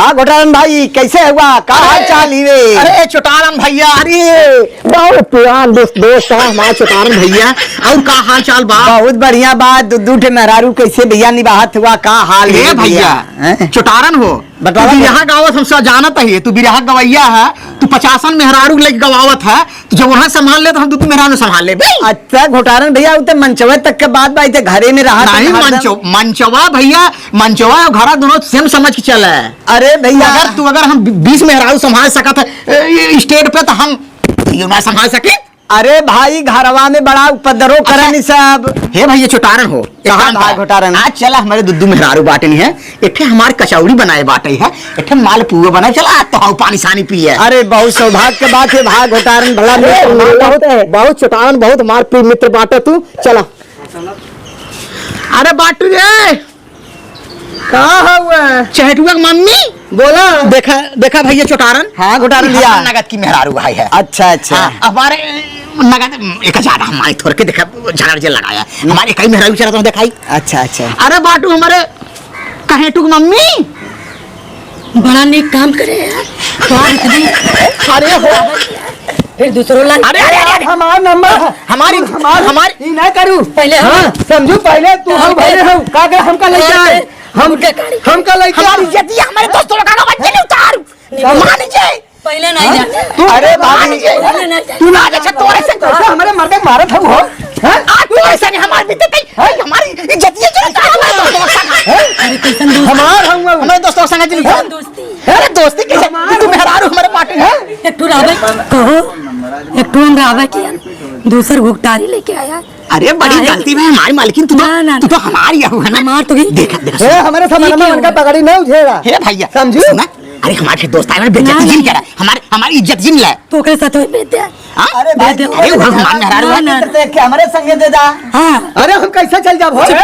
का घोटालन भाई कैसे हुआ का हाल चाल ही वे? अरे चोटारन भैया, अरे बहुत पुरान दोस्त है हमारा चोटारन भैया। और का हाल चाल बा? बहुत बढ़िया बात। दूधू ठे मेहरारू कैसे भैया निभात हुआ का हाल ए है भैया चोटारन हो बतावा यहाँ गावत हमसे जानत है, तू बिरहा गवैया है, तू 50 मेहरारू लेके गवावत है, तो जब वहाँ संभाल ले तो हम दूध मेहरारू संभाल ले। अच्छा घोटालन भैया वो तो मंचवा तक के बात भाई थे घरे में रहा नहीं मंचवा भैया, मंचवा और घरा दोनों सेम समझ के चले। अरे भैया अगर हम 20 मेहरारू संभाल सकत है स्टेट पे तो हम ना संभाल सके। अरे भाई घरवा में बड़ा उपद्रव करन सब। हे भैया चोटारन हो कहाँ भाई घोटारन? आज चला हमारे दुद्दू मेहरारू बाटनी है, एक हमारे कचौड़ी बनाए बाटे है, एक माल पुआ बनाए, चला तो हम पानी सानी पिए। अरे बहुत सौभाग्य के बात है भाई घोटारन भला बहुत चोटारन बहुत मार प्रिय मित्र बाटे तू। चला अरे बाटू रे कहाँ हुआ चहटुआ मम्मी बोला। देखा भैया चोटारन। हाँ घोटारन भैया नगद की मेहरारू भाई है। अच्छा अच्छा हमारे नगद 1000 हमारे थोड़ के देखा झाड़ लगाया, हमारे कई मेहरारू चला तो दिखाई। अच्छा अच्छा अरे बाटू हमारे कहे टुक मम्मी बड़ा नेक काम करे यार। अरे हो फिर दूसरों लाइन। अरे हमारा नंबर हमारी नहीं करूँ पहले हम समझू पहले तू हम पहले हम का कर हमका लेके आए हमका लेके हमारी इज्जत हमारे दोस्तों का बच्चे नहीं उतार मान जाए पहले नहीं जाते। तू अरे भाभी पहले नहीं जाते। तू ना अच्छा तोरे से कैसे हमारे मर्दे मारत हो आज तू ऐसा नहीं हमारी बीते हमारी इज्जत ये अरे कैसन दोस्त हमार हम हमारे दोस्तों संग नहीं दोस्ती। अरे दोस्ती कैसे तू मेहरारू हमारे पार्टी है। एक टू रावे कहो, एक टू हम रावे किया दूसर भुगतारी लेके आया। अरे बड़ी गलती है हमारी मालकिन, तू तो हमारी है ना। मार तो गई। देखा हमारे सामान उनका पकड़ी नहीं उठेगा हे भैया समझी सुना? अरे हमारे दोस्त आए बेइज्जती जिन करा हमारी इज्जत जिन ले। तो के साथ बेटे अरे भाई अरे वो हमारे मेहरारू है देख के हमारे संगे दे दा। हाँ अरे हम कैसे चल जाब अरे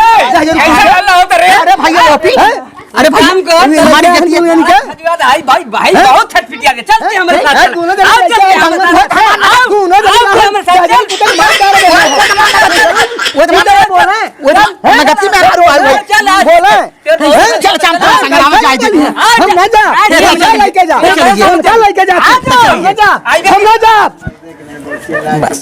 भैया ओपी अरे भाई हमारी भाई बहुत छटपिटिया के चलते हमारे साथ नगदी मेहरारू है चल चांपा संग्राम में जाए दे हम ना जा लेके जा हम लेके जा हम ना जा बस